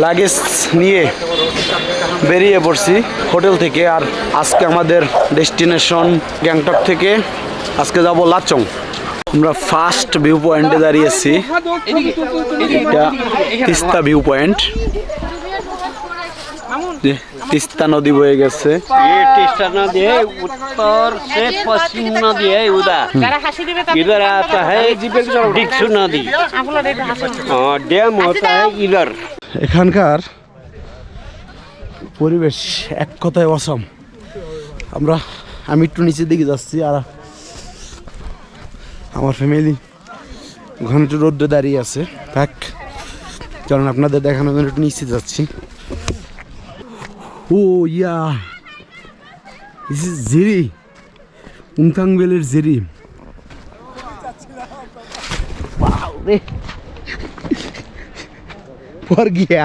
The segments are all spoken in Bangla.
লাগেজ নিয়ে বেরিয়ে পড়ছি হোটেল থেকে। আর আজকে আমাদের ডেস্টিনেশন গ্যাংটক থেকে আজকে যাব লাচং। আমরা ফার্স্ট ভিউ পয়েন্টে দাঁড়িয়েছি, এটা তিস্তা ভিউ পয়েন্ট। তিস্তা নদী বয়ে গেছে। ये तिस्ता नदी है, उत्तर से पश्चिम नदी है उधर। इधर आता है डिक्सू नदी, डैम होता है इधर। এখানকার পরিবেশ এক কথায় অসম। আমি একটু নিচের দিকে যাচ্ছি আর আমার ফ্যামিলি ওখানে একটু রোদ্রে দাঁড়িয়ে আছে, থাক কারণ আপনাদের দেখানোর জন্য একটু নিচে যাচ্ছি। ও ইয়া, দিস ইজ জিরি, উমথাং ভ্যালির জিরি। পর গিয়া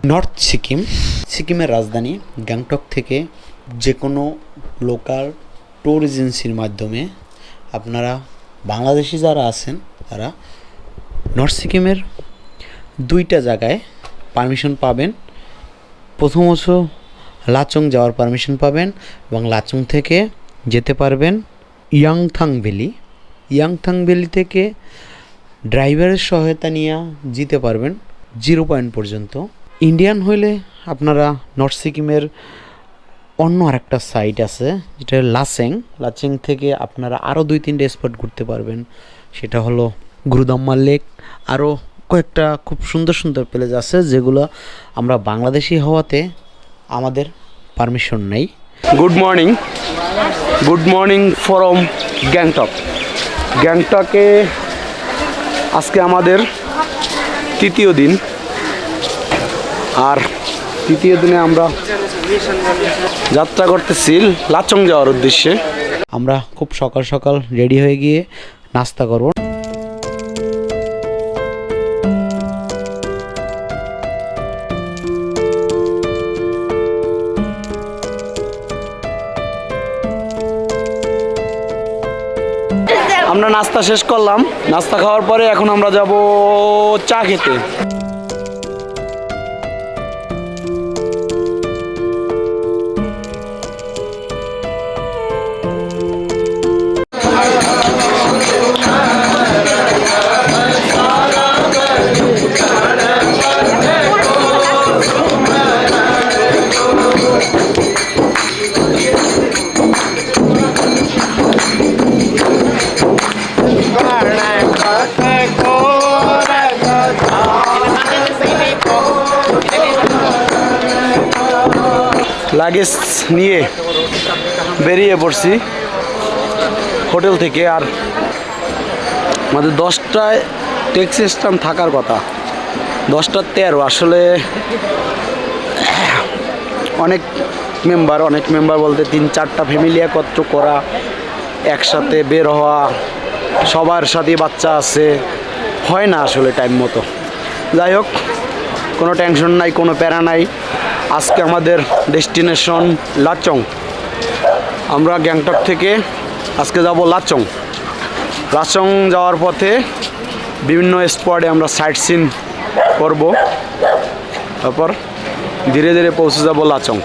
নর্থ সিকিম, সিকিমের রাজধানী গ্যাংটক থেকে যে কোনো লোকাল ট্যুর এজেন্সির মাধ্যমে আপনারা বাংলাদেশি যারা আছেন তারা নর্থ সিকিমের দুইটা জায়গায় পারমিশন পাবেন। প্রথমত লাচং যাওয়ার পারমিশন পাবেন এবং লাচং থেকে যেতে পারবেন ইয়াংথাং ভ্যালি। ইয়াংথাং ভ্যালি থেকে ড্রাইভারের সহায়তা নিয়ে যেতে পারবেন 0 পয়েন্ট পর্যন্ত। ইন্ডিয়ান হইলে আপনারা নর্থ সিকিমের অন্য আরেকটা সাইট আছে যেটা লাচেং। লাচেং থেকে আপনারা আরও 2-3টে স্পট ঘুরতে পারবেন, সেটা হলো গুরুদাম্মা লেক। আরও কয়েকটা খুব সুন্দর সুন্দর প্লেস আছে যেগুলো আমরা বাংলাদেশি হওয়াতে আমাদের পারমিশন নেই। Good morning from Gangtok. গ্যাংটকে আজকে আমাদের তৃতীয় দিন, আর তৃতীয় দিনে আমরা যাত্রা করতেছি লাচং যাওয়ার উদ্দেশ্যে। আমরা খুব সকাল সকাল রেডি হয়ে গিয়ে নাস্তা করব। আমরা নাস্তা শেষ করলাম, নাস্তা খাওয়ার পরে এখন আমরা যাব চা খেতে। লাগেজ নিয়ে বেরিয়ে পড়ছি হোটেল থেকে। আর আমাদের 10টায় ট্যাক্সি স্ট্যান্ড থাকার কথা, 10টা 13। আসলে অনেক মেম্বার বলতে 3-4টা ফ্যামিলি একত্র করা, একসাথে বের হওয়া, সবার সাথে বাচ্চা আছে, হয় না আসলে টাইম মতো। যাই হোক, কোনো টেনশন নাই, কোনো প্যারা নাই। আজকে আমাদের ডেস্টিনেশন লাচং। আমরা গ্যাংটক থেকে আজকে যাব লাচং। লাচং যাওয়ার পথে বিভিন্ন স্পটে আমরা সাইট সিন করব, তারপর ধীরে ধীরে পৌঁছে যাব লাচং।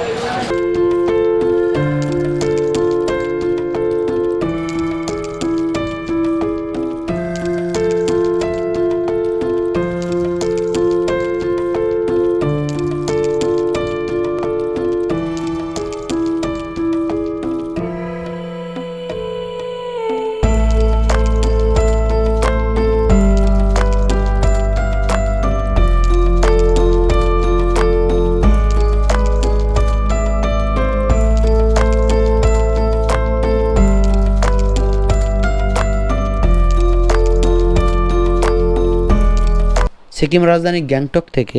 সিকিম রাজধানী গ্যাংটক থেকে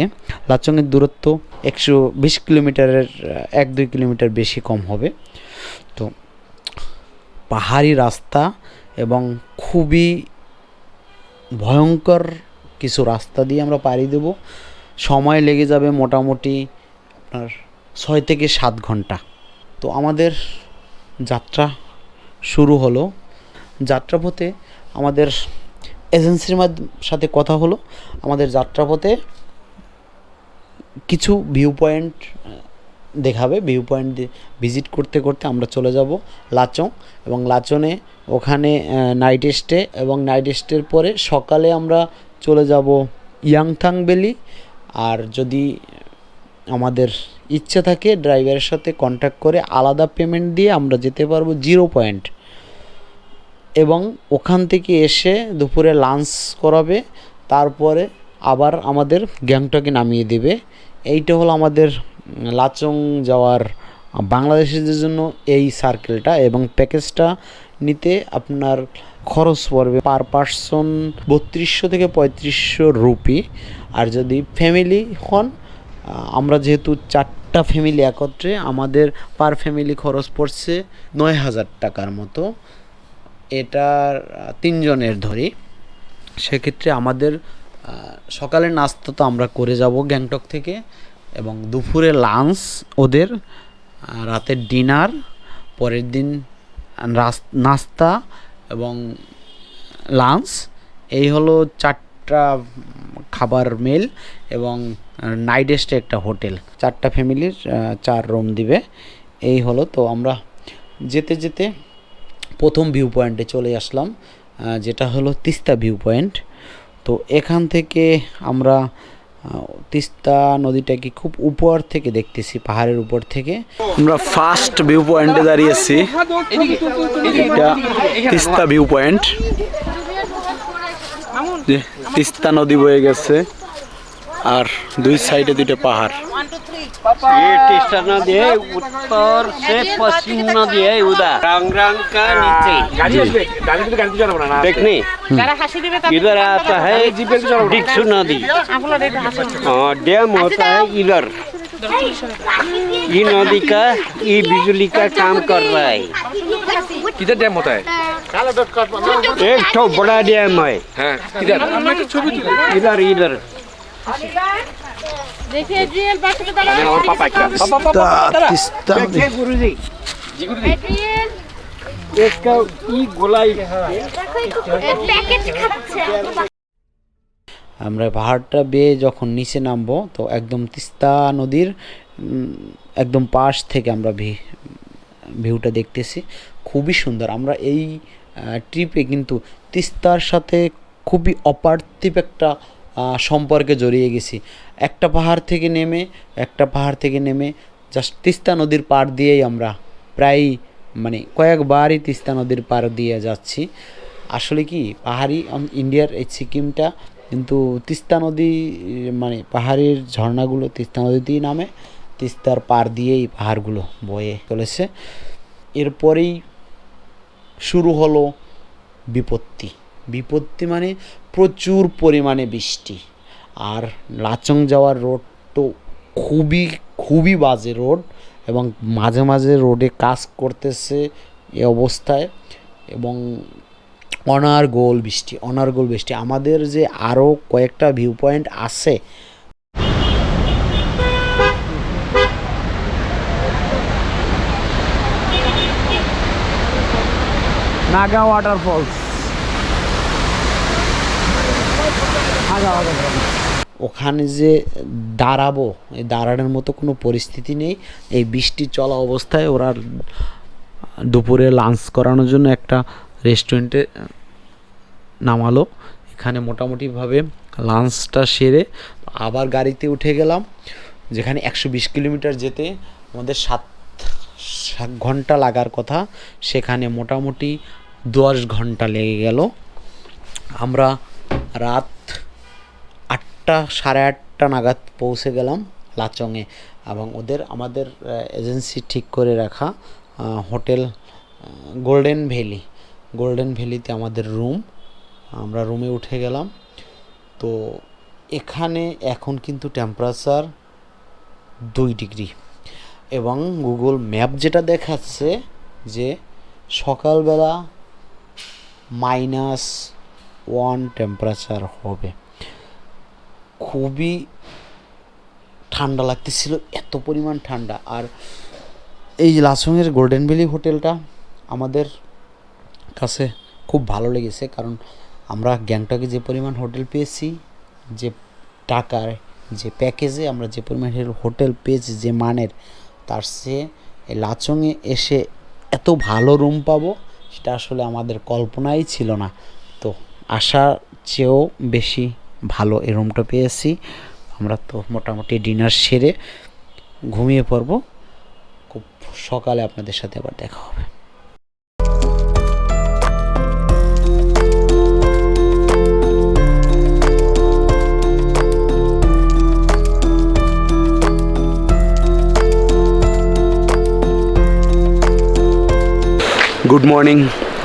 লাচংয়ের দূরত্ব 120 কিলোমিটারের 1-2 কিলোমিটার বেশি কম হবে। তো পাহাড়ি রাস্তা এবং খুবই ভয়ঙ্কর কিছু রাস্তা দিয়ে আমরা পাড়ি দেব। সময় লেগে যাবে মোটামুটি আপনার 6 থেকে 7 ঘন্টা। তো আমাদের যাত্রা শুরু হলো। যাত্রাপথে আমাদের এজেন্সির সাথে কথা হলো, আমাদের যাত্রাপথে কিছু ভিউ পয়েন্ট দেখাবে। ভিউ পয়েন্ট ভিজিট করতে করতে আমরা চলে যাব লাচং, এবং লাচনে ওখানে নাইট স্টে, এবং নাইট স্টের পরে সকালে আমরা চলে যাব ইয়াংথাং ভ্যালি। আর যদি আমাদের ইচ্ছা থাকে ড্রাইভারের সাথে কন্ট্যাক্ট করে আলাদা পেমেন্ট দিয়ে আমরা যেতে পারবো 0 পয়েন্ট, এবং ওখান থেকে এসে দুপুরে লাঞ্চ করাবে, তারপরে আবার আমাদের গ্যাংটকে নামিয়ে দেবে। এইটা হলো আমাদের লাচং যাওয়ার বাংলাদেশিদের জন্য এই সার্কেলটা, এবং প্যাকেজটা নিতে আপনার খরচ পড়বে পার পারসন 3200 থেকে 3500 রুপি। আর যদি ফ্যামিলি হন, আমরা যেহেতু 4টা ফ্যামিলি একত্রে, আমাদের পার ফ্যামিলি খরচ পড়ছে 9000 টাকার মতো। এটার 3 জনের ধরি। সেক্ষেত্রে আমাদের সকালের নাস্তা তো আমরা করে যাব গ্যাংটক থেকে, এবং দুপুরে লাঞ্চ ওদের, রাতের ডিনার, পরের দিন নাস্তা এবং লাঞ্চ। এই হলো 4টা খাবার মেল, এবং নাইট স্টে একটা হোটেল। 4টা ফ্যামিলির 4 রুম দিবে। এই হলো। তো আমরা যেতে যেতে প্রথম ভিউ পয়েন্টে চলে আসলাম, যেটা হলো তিস্তা ভিউ পয়েন্ট। তো এখান থেকে আমরা তিস্তা নদীটাকে খুব উপর থেকে দেখতেছি, পাহাড়ের উপর থেকে। আমরা ফার্স্ট ভিউ পয়েন্টে দাঁড়িয়েছি, এটা তিস্তা ভিউ পয়েন্ট। তিস্তা নদী বয়ে গেছে, আর দুই সাইডে 2টা পাহাড়। ये तीस्ता नदी है, उत्तर से पश्चिम नदी है उधर रंग का नीचे। देखने इधर आता है डिक्सू नदी, डैम होता है इधर। ये नदी का ये बिजली का काम कर रहा है। किधर डैम होता है? एक तो बड़ा डैम है, हाँ किधर? इधर इधर देखिए एड्रियल बैठ के दाঁড়া আমার পাপা একটা তিস্তা देखिए गुरुजी एड्रियल इसका ये गोलाई पैकेट খাচ্ছে আমরা পাহাড়টা বেয়ে যখন নিচে নামবো, তো একদম তিস্তা নদীর একদম পাশ থেকে আমরা ভিউটা দেখতেছি। খুবই সুন্দর। আমরা এই ট্রিপে কিন্তু তিস্তার সাথে খুবই অপার্থিব একটা সম্পর্কে জড়িয়ে গেছি। একটা পাহাড় থেকে নেমে জাস্ট তিস্তা নদীর পার দিয়েই আমরা প্রায় কয়েকবারই তিস্তা নদীর পার দিয়ে যাচ্ছি। আসলে কি পাহাড়ি ইন্ডিয়ার এই সিকিমটা কিন্তু তিস্তা নদী, পাহাড়ের ঝর্ণাগুলো তিস্তা নদীতেই নামে, তিস্তার পার দিয়েই পাহাড়গুলো বয়ে চলেছে। এরপরেই শুরু হলো বিপত্তি, মানে প্রচুর পরিমাণে বৃষ্টি। আর লাচং যাওয়ার রোড তো খুবই বাজে রোড, এবং মাঝে মাঝে রোডে কাজ করতেছে এ অবস্থায়, এবং অনার্গল বৃষ্টি। আমাদের যে আরও কয়েকটা ভিউ পয়েন্ট আছে, নাগা ওয়াটারফলস, ওখানে যে দাঁড়াবো, এই দাঁড়ানোর মতো কোনো পরিস্থিতি নেই। এই বৃষ্টি চলা অবস্থায় ওরা দুপুরে লাঞ্চ করানোর জন্য একটা রেস্টুরেন্টে নামালো। এখানে মোটামুটিভাবে লাঞ্চটা সেরে আবার গাড়িতে উঠে গেলাম, যেখানে 120 কিলোমিটার যেতে আমাদের 7 ঘন্টা লাগার কথা, সেখানে মোটামুটি 10 ঘন্টা লেগে গেল। আমরা রাত সাড়ে আটটা নাগাদ পৌঁছে গেলাম লাচংয়ে, এবং আমাদের এজেন্সি ঠিক করে রাখা হোটেল গোল্ডেন ভ্যালিতে আমাদের রুম। আমরা রুমে উঠে গেলাম। তো এখানে এখন কিন্তু টেম্পারেচার 2 ডিগ্রি, এবং গুগল ম্যাপ যেটা দেখাচ্ছে যে সকালবেলা -1 টেম্পারেচার হবে। খুবই ঠান্ডা লাগতেছিল, এত পরিমাণ ঠান্ডা। আর এই লাচংয়ের গোল্ডেন ভ্যালি হোটেলটা আমাদের কাছে খুব ভালো লেগেছে, কারণ আমরা গ্যাংটকে যে পরিমাণ হোটেল পেয়েছি, যে টাকার যে প্যাকেজে আমরা যে পরিমাণ হোটেল পেয়েছি যে মানের, তার চেয়ে এই লাচংয়ে এসে এত ভালো রুম পাবো সেটা আসলে আমাদের কল্পনাই ছিল না। তো আশার চেয়েও বেশি ভালো এই রুমটা পেয়েছি। আমরা তো মোটামুটি ডিনার সেরে ঘুমিয়ে পড়বো। খুব সকালে আপনাদের সাথে আবার দেখা হবে।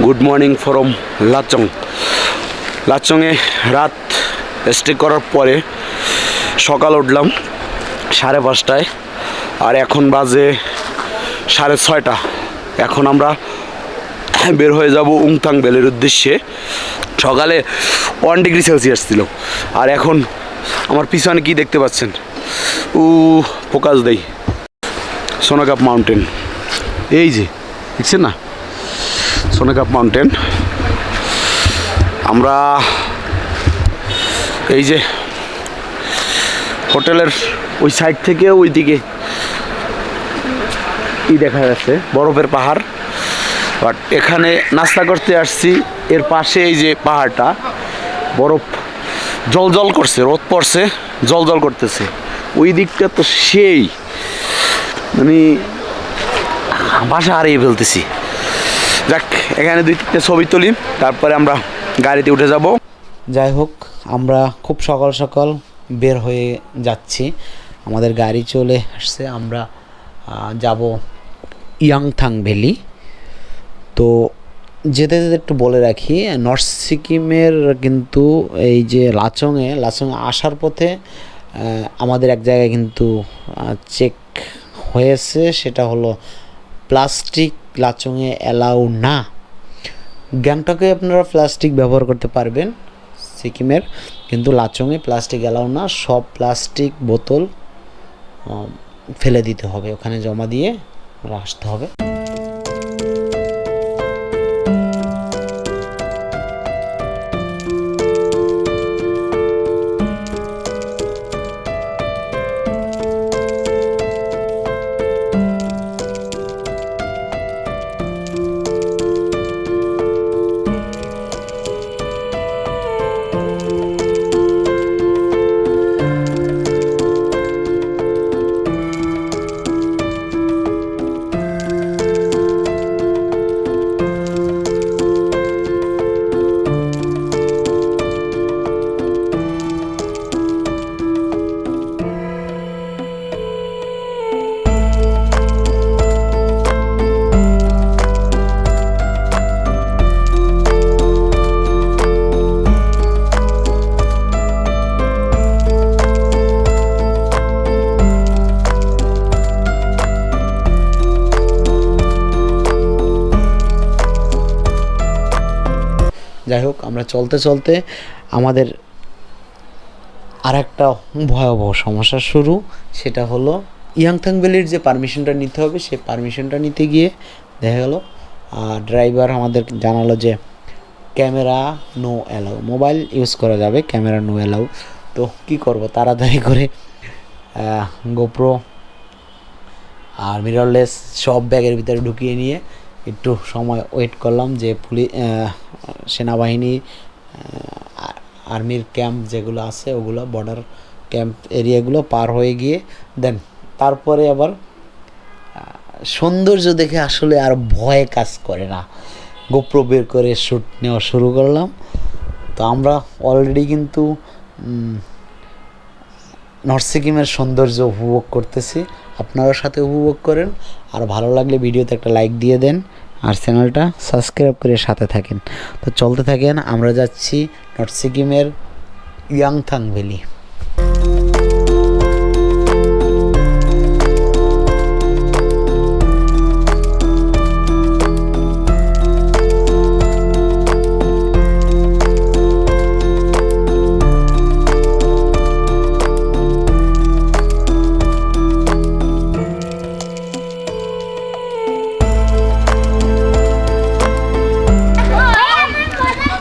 Good morning from Lachung. লাচংয়ে রাত স্টে করার পরে সকাল উঠলাম 5:30টায়, আর এখন বাজে 6:30। এখন আমরা বের হয়ে যাব উংথাং ভ্যালির উদ্দেশ্যে। সকালে 1 ডিগ্রি সেলসিয়াস ছিল, আর এখন আমার পিছনে কি দেখতে পাচ্ছেন, ফোকাস দেই, সোনাকাপ মাউন্টেন। এই যে দেখছেন না, সোনাকাপ মাউন্টেন। আমরা এই যে হোটেলের ওই সাইড থেকে ওই দিকে দেখা যাচ্ছে বরফের পাহাড়, বাট এখানে নাস্তা করতে আসছি। এর পাশে এই যে পাহাড়টা, বরফ জল করছে, রোদ পড়ছে, জল করতেছে। ওই দিকটা তো সেই, মানে ভাষা হারিয়ে ফেলতেছি। যাক, এখানে 2-3টে ছবি তুলি, তারপরে আমরা গাড়িতে উঠে যাব। যাই হোক, আমরা খুব সকাল সকাল বের হয়ে যাচ্ছি। আমাদের গাড়ি চলে আসছে। আমরা যাব ইয়াংথাং ভ্যালি। তো যেতে যেতে একটু বলে রাখি, নর্থ সিকিমের কিন্তু এই যে লাচংয়ে আসার পথে আমাদের এক জায়গায় কিন্তু চেক হয়েছে, সেটা হলো প্লাস্টিক লাচংয়ে অ্যালাউ না। গ্যাংটকে আপনারা প্লাস্টিক ব্যবহার করতে পারবেন সিকিমের, কিন্তু লাচংয়ে প্লাস্টিক অ্যালাউ না। সব প্লাস্টিক বোতল ফেলে দিতে হবে, ওখানে জমা দিয়ে আসতে হবে। যাই হোক, আমরা চলতে চলতে আমাদের আরেকটা ভয়াবহ সমস্যা শুরু। সেটা হলো ইয়াংথাং ভ্যালির যে পারমিশনটা নিতে হবে, সেই পারমিশনটা নিতে গিয়ে দেখা গেল ড্রাইভার আমাদের জানালো যে camera no allow, mobile use করা যাবে, ক্যামেরা নো অ্যালাউ। তো কী করব, তাড়াতাড়ি করে গোপ্রো আর মিররলেস সব ব্যাগের ভিতরে ঢুকিয়ে নিয়ে একটু সময় ওয়েট করলাম যে সেনাবাহিনী আর্মির ক্যাম্প যেগুলো আছে ওগুলো বর্ডার ক্যাম্প এরিয়াগুলো পার হয়ে গিয়ে দেন তারপরে আবার সৌন্দর্য দেখে আসলে আর ভয় কাজ করে না, গোপ্রো বের করে শ্যুট নেওয়া শুরু করলাম। তো আমরা অলরেডি কিন্তু নর্থ সিকিমের সৌন্দর্য উপভোগ করতেছি, আপনারাও সাথে উপভোগ করেন। আর ভালো লাগলে ভিডিওতে একটা লাইক দিয়ে দেন, আর চ্যানেলটা সাবস্ক্রাইব করে সাথে থাকেন। তো চলতে থাকেন, আমরা যাচ্ছি নর্থ সিকিমের ইয়াংথাং ভ্যালি।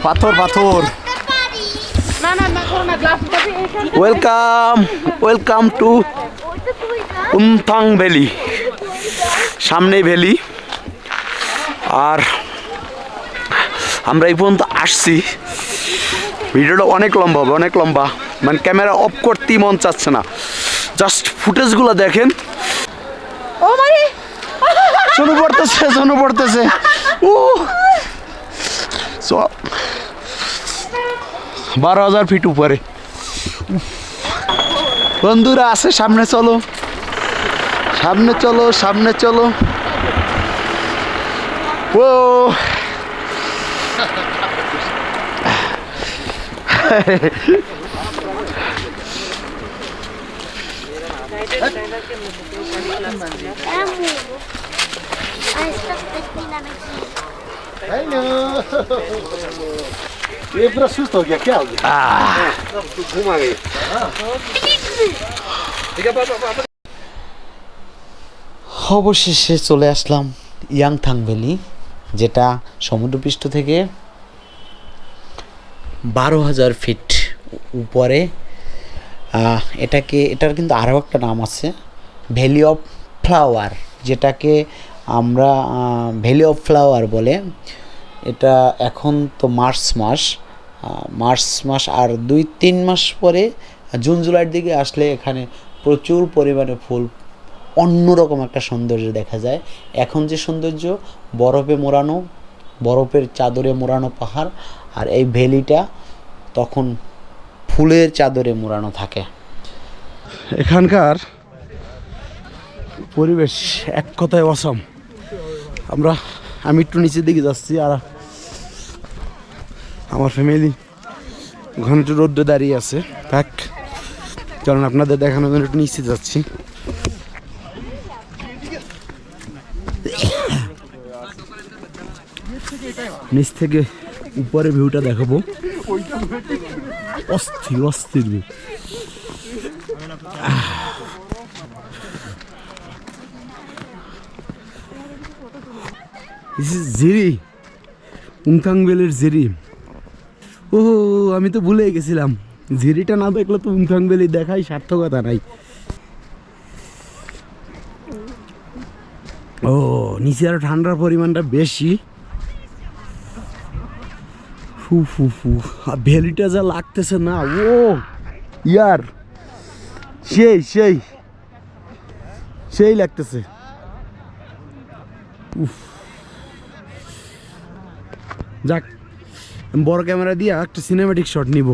পাথর পাথর ওয়েলকাম টু উমথাং ভ্যালি। সামনে ভ্যালি। আর আমরা এই পর্যন্ত আসছি, ভিডিওটা অনেক লম্বা হবে, অনেক লম্বা, মানে ক্যামেরা অফ করতেই মন চাচ্ছে না। জাস্ট ফুটেজগুলো দেখেন। চনু পড়তেছে ও 12,000 ফিট উপরে। বন্ধুরা আছে, সামনে চলো। ও অবশেষে চলে আসলাম ইয়াংথাং ভ্যালি, যেটা সমুদ্রপৃষ্ঠ থেকে 12,000 ফিট উপরে। এটার কিন্তু আরও একটা নাম আছে, ভ্যালি অফ ফ্লাওয়ার, যেটাকে আমরা ভ্যালি অফ ফ্লাওয়ার বলে। এটা এখন তো মার্চ মাস আর 2-3 মাস পরে জুন জুলাইয়ের দিকে আসলে এখানে প্রচুর পরিমাণে ফুল, অন্যরকম একটা সৌন্দর্য দেখা যায়। এখন যে সৌন্দর্য, বরফের চাদরে মোড়ানো পাহাড়, আর এই ভ্যালিটা তখন ফুলের চাদরে মোড়ানো থাকে। এখানকার পরিবেশ এক কথায় অসম। আমি একটু নিচের দিকে যাচ্ছি, আর আমার ফ্যামিলি ওখানে একটু রোদ্রে দাঁড়িয়ে আছে, থাক, কারণ আপনাদের দেখানোর জন্য একটু নিচে যাচ্ছি। নিচ থেকে উপরে ভিউটা দেখাবো, অস্থির ভিউ। জিরি, উমথাং ভ্যালির জিরি। ও আমি তো ভুলে গেছিলাম, জিরিটা না দেখলে তো উমথাং ভ্যালি দেখাই সার্থকতা নাই। ও নিচে আরো ঠান্ডার পরিমাণটা বেশি। ভ্যালিটা যা লাগতেছে না, ও ইয়ার সেই লাগতেছে। যাক, বড় ক্যামেরা দিয়ে একটা সিনেমেটিক শট নিব।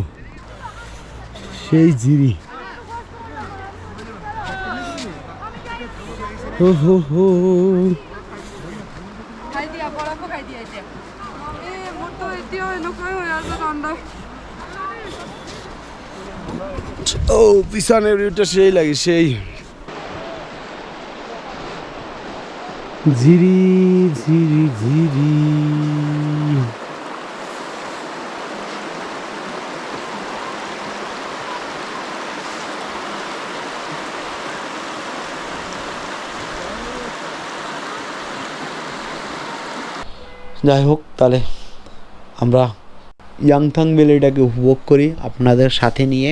সেই জিরি, হো ও পিছনের ভিউটা সেই লাগে, সেই জিরি। যাই হোক, তাহলে আমরা ইয়াংথাং ভ্যালিটাকে উপভোগ করি আপনাদের সাথে নিয়ে।